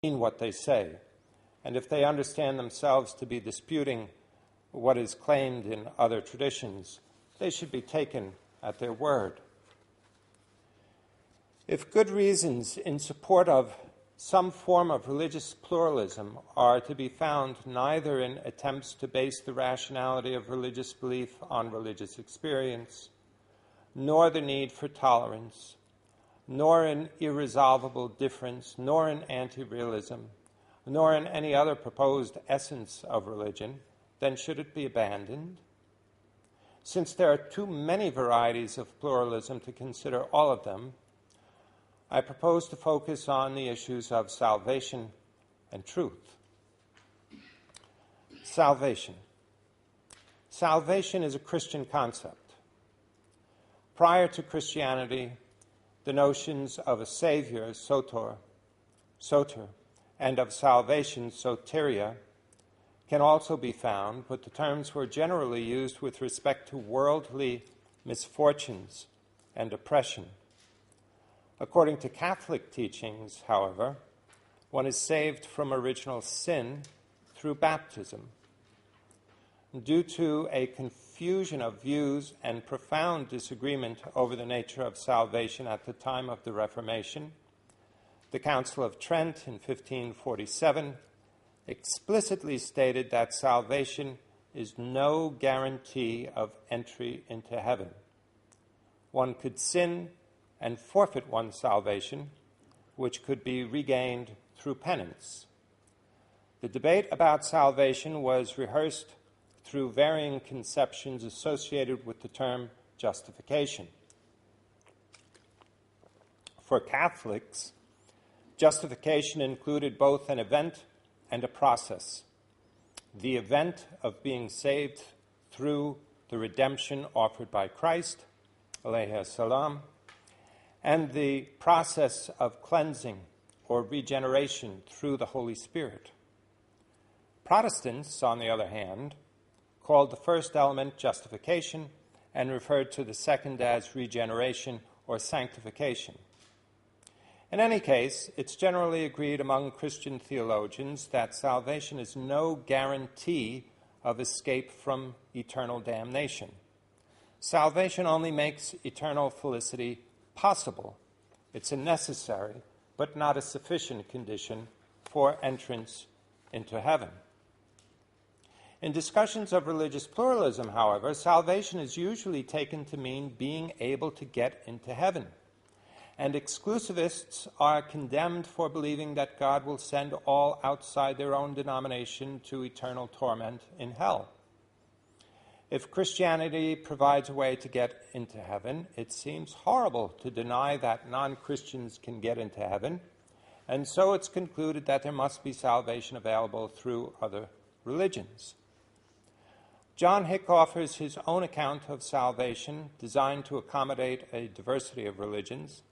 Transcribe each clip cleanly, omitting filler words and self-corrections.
mean what they say, and if they understand themselves to be disputing what is claimed in other traditions, they should be taken at their word. If good reasons in support of some form of religious pluralism are to be found neither in attempts to base the rationality of religious belief on religious experience, nor the need for tolerance, nor in irresolvable difference, nor in anti-realism, nor in any other proposed essence of religion, then should it be abandoned? Since there are too many varieties of pluralism to consider all of them, I propose to focus on the issues of salvation and truth. Salvation. Salvation is a Christian concept. Prior to Christianity, the notions of a Savior, soter, and of salvation, soteria, can also be found, but the terms were generally used with respect to worldly misfortunes and oppression. According to Catholic teachings, however, one is saved from original sin through baptism. Due to a confusion of views and profound disagreement over the nature of salvation at the time of the Reformation, the Council of Trent in 1547 explicitly stated that salvation is no guarantee of entry into heaven. One could sin and forfeit one's salvation, which could be regained through penance. The debate about salvation was rehearsed through varying conceptions associated with the term justification. For Catholics, justification included both an event and a process. The event of being saved through the redemption offered by Christ, alayhi salam, and the process of cleansing or regeneration through the Holy Spirit. Protestants, on the other hand, called the first element justification and referred to the second as regeneration or sanctification. In any case, it's generally agreed among Christian theologians that salvation is no guarantee of escape from eternal damnation. Salvation only makes eternal felicity possible. It's a necessary, but not a sufficient condition for entrance into heaven. In discussions of religious pluralism, however, salvation is usually taken to mean being able to get into heaven. And exclusivists are condemned for believing that God will send all outside their own denomination to eternal torment in hell. If Christianity provides a way to get into heaven, it seems horrible to deny that non-Christians can get into heaven, and so it's concluded that there must be salvation available through other religions. John Hick offers his own account of salvation designed to accommodate a diversity of religions,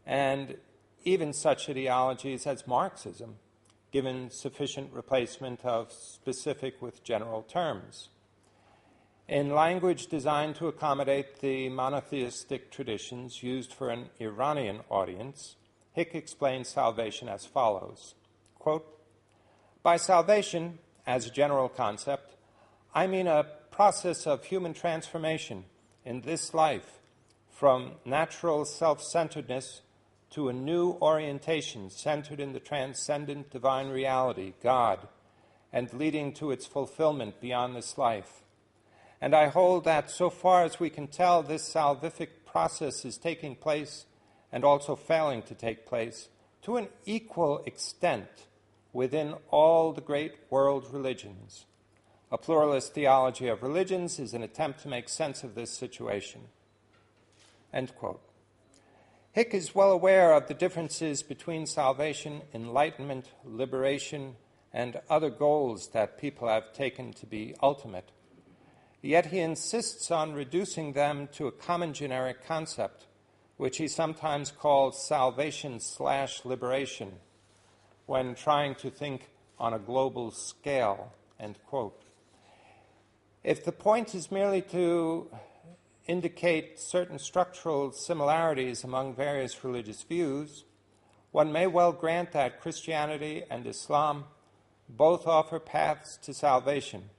and even such ideologies as Marxism, given sufficient replacement of specific with general terms. In language designed to accommodate the monotheistic traditions used for an Iranian audience, Hick explains salvation as follows, quote, "By salvation, as a general concept, I mean a process of human transformation in this life from natural self-centeredness to a new orientation centered in the transcendent divine reality, God, and leading to its fulfillment beyond this life. And I hold that so far as we can tell, this salvific process is taking place and also failing to take place to an equal extent within all the great world religions. A pluralist theology of religions is an attempt to make sense of this situation." End quote. Hick is well aware of the differences between salvation, enlightenment, liberation, and other goals that people have taken to be ultimate. Yet he insists on reducing them to a common generic concept, which he sometimes calls salvation/liberation, when trying to think on a global scale, end quote. If the point is merely to indicate certain structural similarities among various religious views, one may well grant that Christianity and Islam both offer paths to salvation,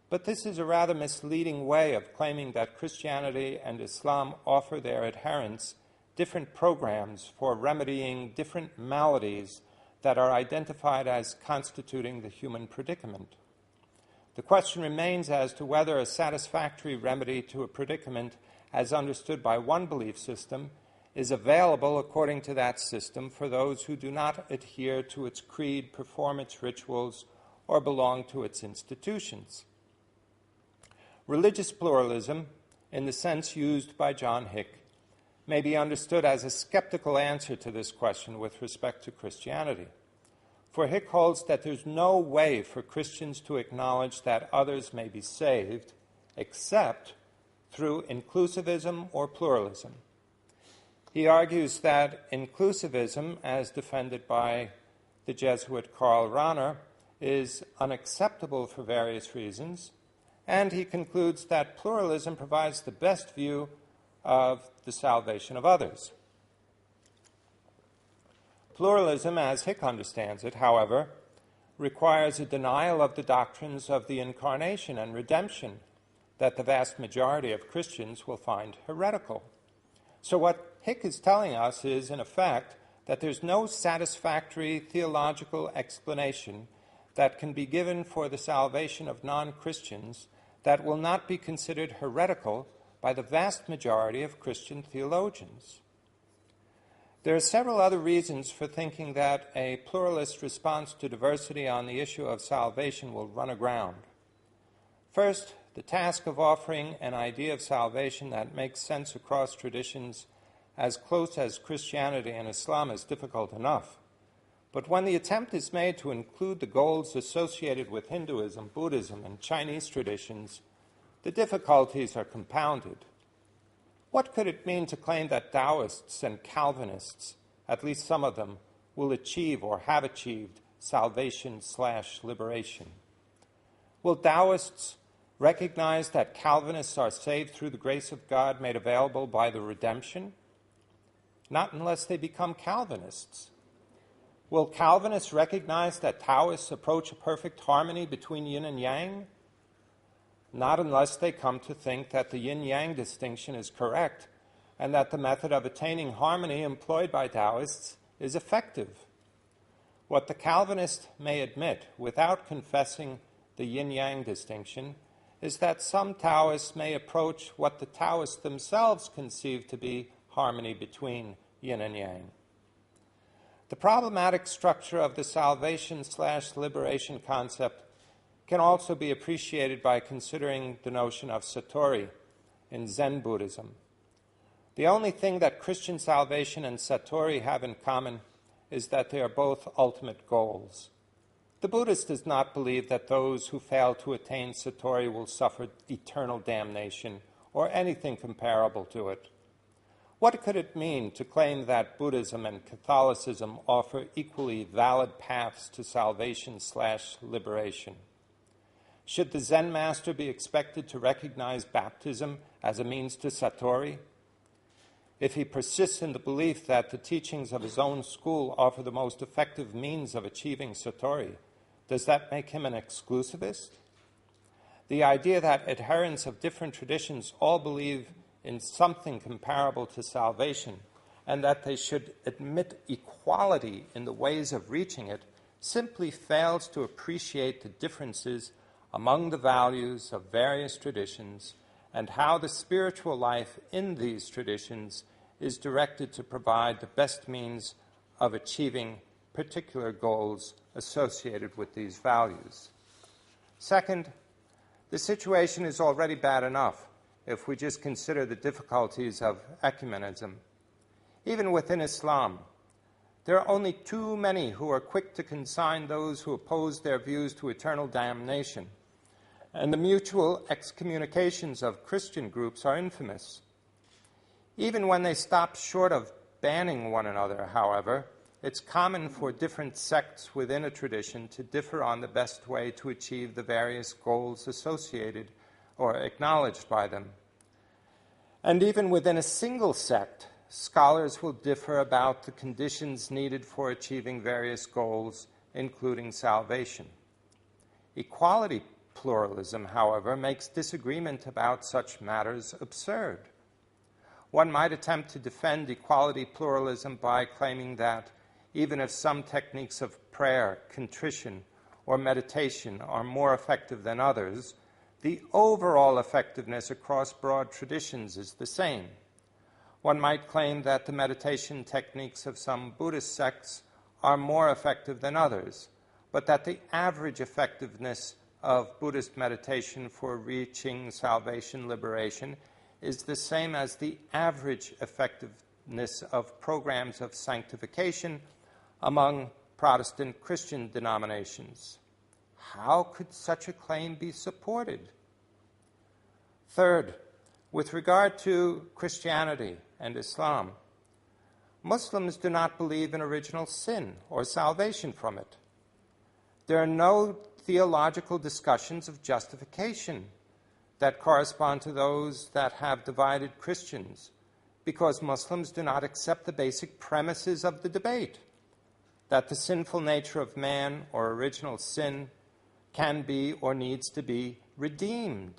but this is a rather misleading way of claiming that Christianity and Islam offer their adherents different programs for remedying different maladies that are identified as constituting the human predicament. The question remains as to whether a satisfactory remedy to a predicament as understood by one belief system is available according to that system for those who do not adhere to its creed, perform its rituals, or belong to its institutions. Religious pluralism, in the sense used by John Hick, may be understood as a skeptical answer to this question with respect to Christianity. For Hick holds that there's no way for Christians to acknowledge that others may be saved except through inclusivism or pluralism. He argues that inclusivism, as defended by the Jesuit Karl Rahner, is unacceptable for various reasons, and he concludes that pluralism provides the best view of the salvation of others. Pluralism, as Hick understands it, however, requires a denial of the doctrines of the incarnation and redemption that the vast majority of Christians will find heretical. So what Hick is telling us is, in effect, that there's no satisfactory theological explanation that can be given for the salvation of non-Christians that will not be considered heretical by the vast majority of Christian theologians. There are several other reasons for thinking that a pluralist response to diversity on the issue of salvation will run aground. First, the task of offering an idea of salvation that makes sense across traditions as close as Christianity and Islam is difficult enough. But when the attempt is made to include the goals associated with Hinduism, Buddhism, and Chinese traditions, the difficulties are compounded. What could it mean to claim that Taoists and Calvinists, at least some of them, will achieve or have achieved salvation/liberation? Will Taoists recognize that Calvinists are saved through the grace of God made available by the redemption? Not unless they become Calvinists. Will Calvinists recognize that Taoists approach a perfect harmony between yin and yang? Not unless they come to think that the yin-yang distinction is correct and that the method of attaining harmony employed by Taoists is effective. What the Calvinist may admit without confessing the yin-yang distinction is that some Taoists may approach what the Taoists themselves conceive to be harmony between yin and yang. The problematic structure of the salvation/liberation concept can also be appreciated by considering the notion of Satori in Zen Buddhism. The only thing that Christian salvation and Satori have in common is that they are both ultimate goals. The Buddhist does not believe that those who fail to attain Satori will suffer eternal damnation or anything comparable to it. What could it mean to claim that Buddhism and Catholicism offer equally valid paths to salvation/liberation? Should the Zen master be expected to recognize baptism as a means to Satori? If he persists in the belief that the teachings of his own school offer the most effective means of achieving Satori, does that make him an exclusivist? The idea that adherents of different traditions all believe in something comparable to salvation and that they should admit equality in the ways of reaching it simply fails to appreciate the differences among the values of various traditions and how the spiritual life in these traditions is directed to provide the best means of achieving particular goals associated with these values. Second, the situation is already bad enough if we just consider the difficulties of ecumenism. Even within Islam, there are only too many who are quick to consign those who oppose their views to eternal damnation, and the mutual excommunications of Christian groups are infamous. Even when they stop short of banning one another, however, it's common for different sects within a tradition to differ on the best way to achieve the various goals associated or acknowledged by them. And even within a single sect, scholars will differ about the conditions needed for achieving various goals, including salvation. Equality pluralism, however, makes disagreement about such matters absurd. One might attempt to defend equality pluralism by claiming that even if some techniques of prayer, contrition, or meditation are more effective than others, the overall effectiveness across broad traditions is the same. One might claim that the meditation techniques of some Buddhist sects are more effective than others, but that the average effectiveness of Buddhist meditation for reaching salvation, liberation, is the same as the average effectiveness of programs of sanctification among Protestant Christian denominations. How could such a claim be supported? Third, with regard to Christianity and Islam, Muslims do not believe in original sin or salvation from it. There are no theological discussions of justification that correspond to those that have divided Christians, because Muslims do not accept the basic premises of the debate, that the sinful nature of man or original sin can be or needs to be redeemed.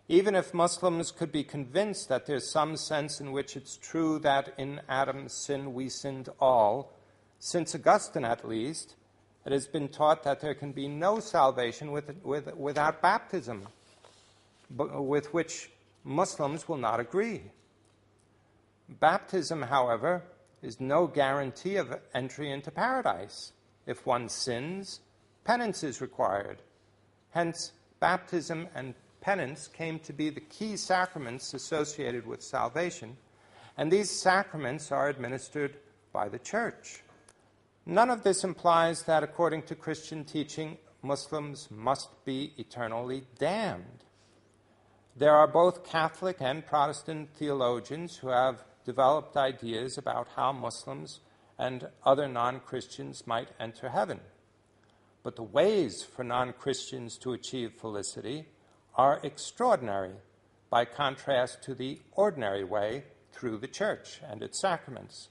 Even if Muslims could be convinced that there's some sense in which it's true that in Adam's sin we sinned all, since Augustine at least, it has been taught that there can be no salvation without baptism, with which Muslims will not agree. Baptism, however, is no guarantee of entry into paradise. If one sins, penance is required. Hence, baptism and penance came to be the key sacraments associated with salvation, and these sacraments are administered by the Church. None of this implies that, according to Christian teaching, Muslims must be eternally damned. There are both Catholic and Protestant theologians who have developed ideas about how Muslims and other non-Christians might enter heaven. But the ways for non-Christians to achieve felicity are extraordinary by contrast to the ordinary way through the Church and its sacraments.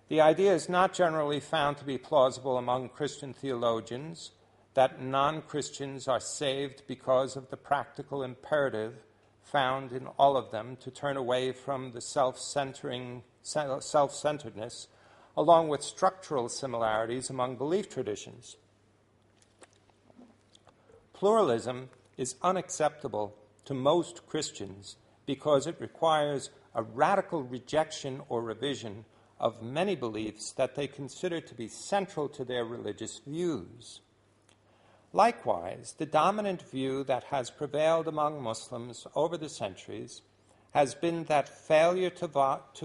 The idea is not generally found to be plausible among Christian theologians that non-Christians are saved because of the practical imperative found in all of them to turn away from the self-centeredness, along with structural similarities among belief traditions. Pluralism is unacceptable to most Christians because it requires a radical rejection or revision of many beliefs that they consider to be central to their religious views. Likewise, the dominant view that has prevailed among Muslims over the centuries has been that failure to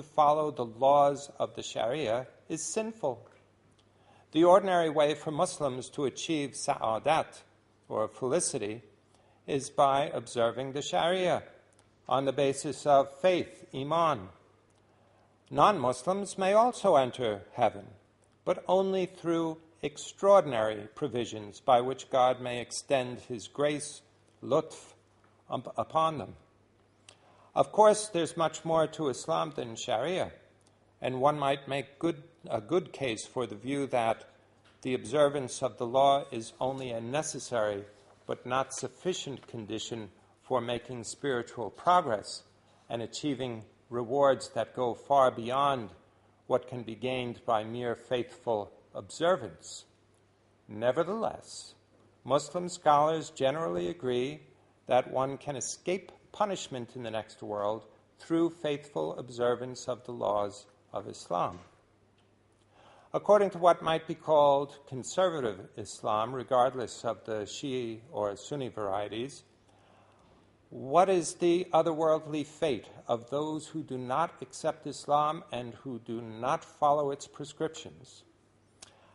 follow the laws of the Sharia is sinful. The ordinary way for Muslims to achieve sa'adat, or felicity, is by observing the Sharia on the basis of faith, iman. Non-Muslims may also enter heaven, but only through extraordinary provisions by which God may extend his grace, lutf, upon them. Of course, there's much more to Islam than Sharia, and one might make a good case for the view that the observance of the law is only a necessary but not sufficient condition for making spiritual progress and achieving rewards that go far beyond what can be gained by mere faithful observance. Nevertheless, Muslim scholars generally agree that one can escape punishment in the next world through faithful observance of the laws of Islam. According to what might be called conservative Islam, regardless of the Shi'i or Sunni varieties, what is the otherworldly fate of those who do not accept Islam and who do not follow its prescriptions?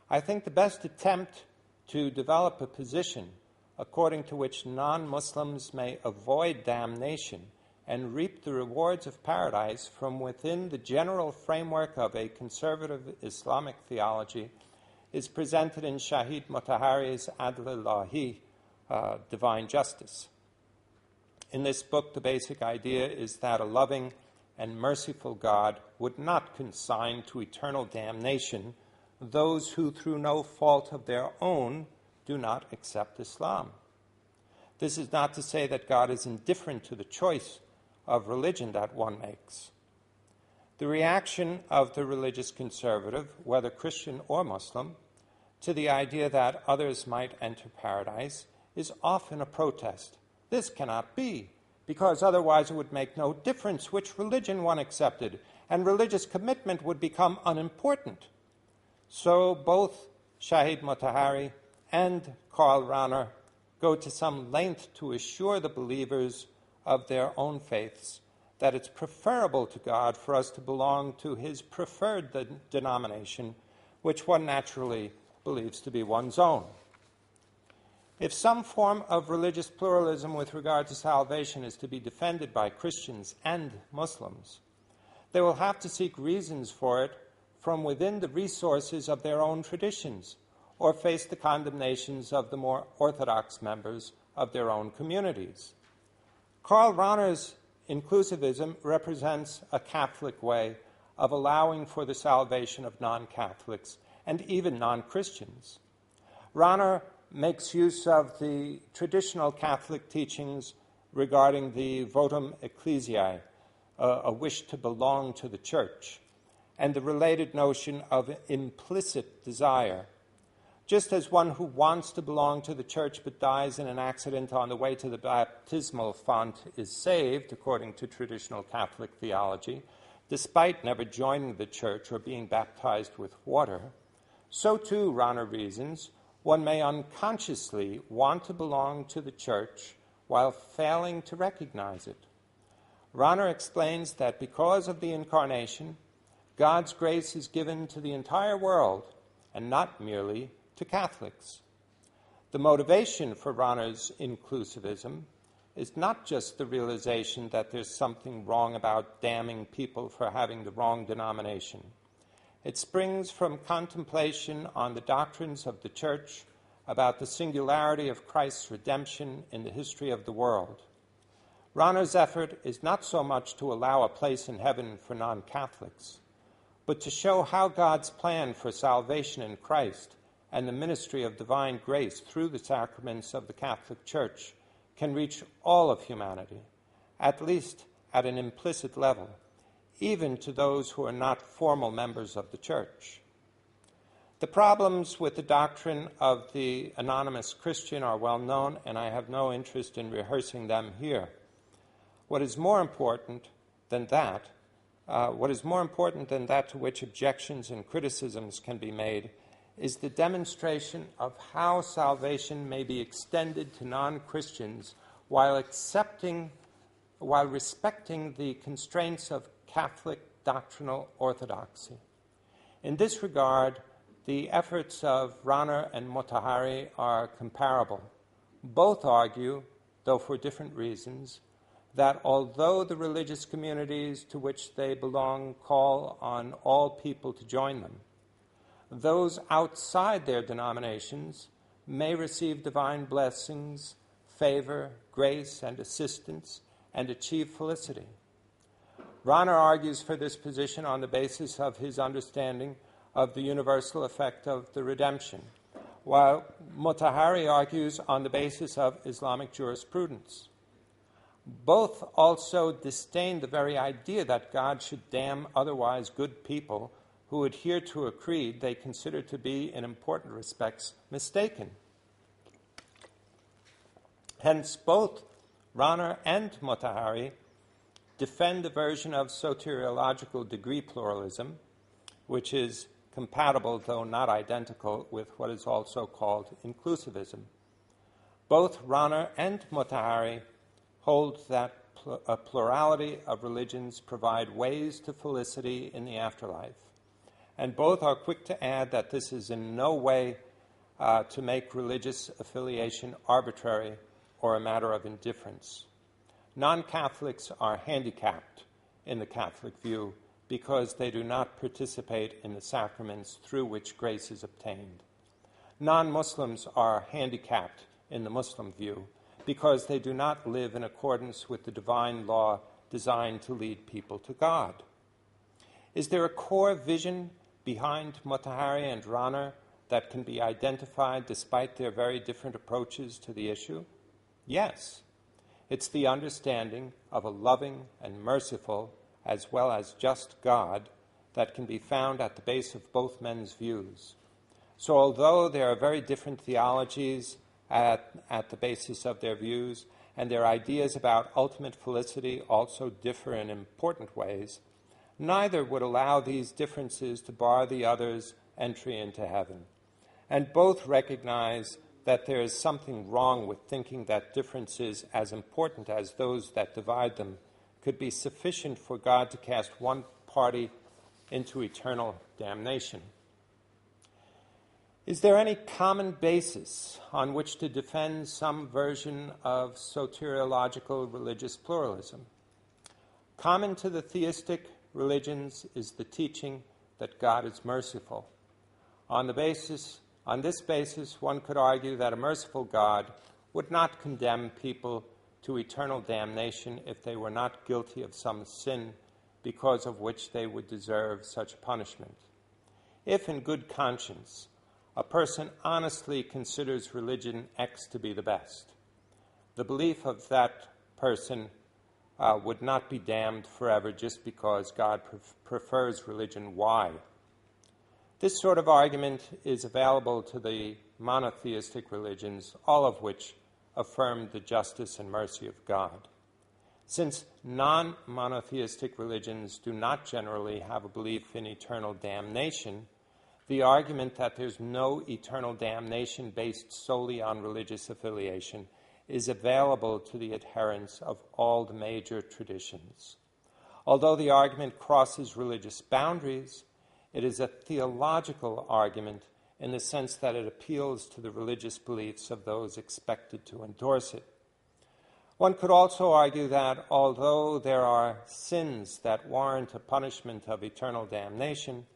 I think the best attempt to develop a position according to which non-Muslims may avoid damnation and reap the rewards of paradise from within the general framework of a conservative Islamic theology is presented in Shahid Mutahari's Adl-Ilahi, Divine Justice. In this book, the basic idea is that a loving and merciful God would not consign to eternal damnation those who, through no fault of their own, do not accept Islam. This is not to say that God is indifferent to the choice of religion that one makes. The reaction of the religious conservative, whether Christian or Muslim, to the idea that others might enter paradise is often a protest. This cannot be, because otherwise it would make no difference which religion one accepted, and religious commitment would become unimportant. So both Shahid Motahari and Karl Rahner go to some length to assure the believers of their own faiths that it's preferable to God for us to belong to his preferred denomination, which one naturally believes to be one's own. If some form of religious pluralism with regard to salvation is to be defended by Christians and Muslims, they will have to seek reasons for it from within the resources of their own traditions, or face the condemnations of the more orthodox members of their own communities. Karl Rahner's inclusivism represents a Catholic way of allowing for the salvation of non-Catholics and even non-Christians. Rahner makes use of the traditional Catholic teachings regarding the votum ecclesiae, a wish to belong to the church, and the related notion of implicit desire. Just as one who wants to belong to the church but dies in an accident on the way to the baptismal font is saved, according to traditional Catholic theology, despite never joining the church or being baptized with water, so too, Rahner reasons, one may unconsciously want to belong to the church while failing to recognize it. Rahner explains that because of the Incarnation, God's grace is given to the entire world and not merely to Catholics. The motivation for Rahner's inclusivism is not just the realization that there's something wrong about damning people for having the wrong denomination. It springs from contemplation on the doctrines of the Church about the singularity of Christ's redemption in the history of the world. Rahner's effort is not so much to allow a place in heaven for non-Catholics, but to show how God's plan for salvation in Christ and the ministry of divine grace through the sacraments of the Catholic Church can reach all of humanity, at least at an implicit level, even to those who are not formal members of the Church. The problems with the doctrine of the anonymous Christian are well known, and I have no interest in rehearsing them here. What is more important than that to which objections and criticisms can be made is the demonstration of how salvation may be extended to non-Christians while respecting the constraints of Catholic doctrinal orthodoxy. In this regard, the efforts of Rahner and Motahari are comparable. Both argue, though for different reasons, that although the religious communities to which they belong call on all people to join them, those outside their denominations may receive divine blessings, favor, grace, and assistance, and achieve felicity. Rahner argues for this position on the basis of his understanding of the universal effect of the redemption, while Motahari argues on the basis of Islamic jurisprudence. Both also disdain the very idea that God should damn otherwise good people who adhere to a creed they consider to be, in important respects, mistaken. Hence, both Rahner and Motahari defend the version of soteriological degree pluralism, which is compatible, though not identical, with what is also called inclusivism. Both Rahner and Motahari hold that a plurality of religions provide ways to felicity in the afterlife. And both are quick to add that this is in no way to make religious affiliation arbitrary or a matter of indifference. Non-Catholics are handicapped in the Catholic view because they do not participate in the sacraments through which grace is obtained. Non-Muslims are handicapped in the Muslim view because they do not live in accordance with the divine law designed to lead people to God? Is there a core vision behind Motahari and Rahner that can be identified despite their very different approaches to the issue? Yes. It's the understanding of a loving and merciful as well as just God that can be found at the base of both men's views. So although there are very different theologies at the basis of their views, and their ideas about ultimate felicity also differ in important ways, neither would allow these differences to bar the other's entry into heaven. And both recognize that there is something wrong with thinking that differences as important as those that divide them could be sufficient for God to cast one party into eternal damnation. Is there any common basis on which to defend some version of soteriological religious pluralism? Common to the theistic religions is the teaching that God is merciful. On this basis, one could argue that a merciful God would not condemn people to eternal damnation if they were not guilty of some sin because of which they would deserve such punishment. If in good conscience a person honestly considers religion X to be the best, the belief of that person would not be damned forever just because God prefers religion Y. This sort of argument is available to the monotheistic religions, all of which affirm the justice and mercy of God. Since non-monotheistic religions do not generally have a belief in eternal damnation, the argument that there's no eternal damnation based solely on religious affiliation is available to the adherents of all the major traditions. Although the argument crosses religious boundaries, it is a theological argument in the sense that it appeals to the religious beliefs of those expected to endorse it. One could also argue that although there are sins that warrant a punishment of eternal damnation,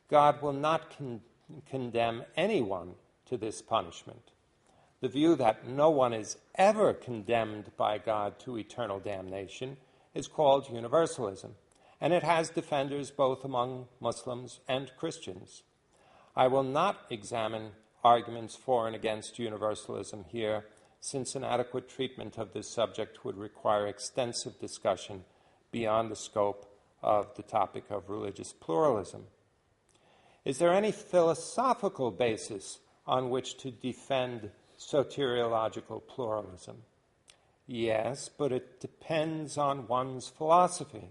God will not condemn anyone to this punishment. The view that no one is ever condemned by God to eternal damnation is called universalism, and it has defenders both among Muslims and Christians. I will not examine arguments for and against universalism here, since an adequate treatment of this subject would require extensive discussion beyond the scope of the topic of religious pluralism. Is there any philosophical basis on which to defend soteriological pluralism? Yes, but it depends on one's philosophy.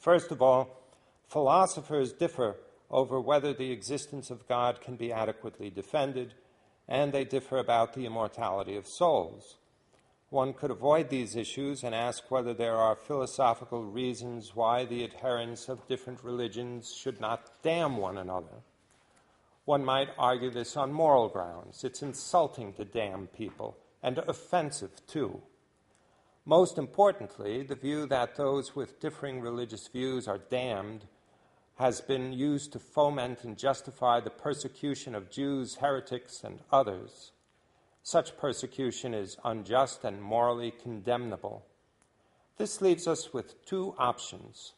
First of all, philosophers differ over whether the existence of God can be adequately defended, and they differ about the immortality of souls. One could avoid these issues and ask whether there are philosophical reasons why the adherents of different religions should not damn one another. One might argue this on moral grounds. It's insulting to damn people, and offensive too. Most importantly, the view that those with differing religious views are damned has been used to foment and justify the persecution of Jews, heretics, and others. Such persecution is unjust and morally condemnable. This leaves us with two options.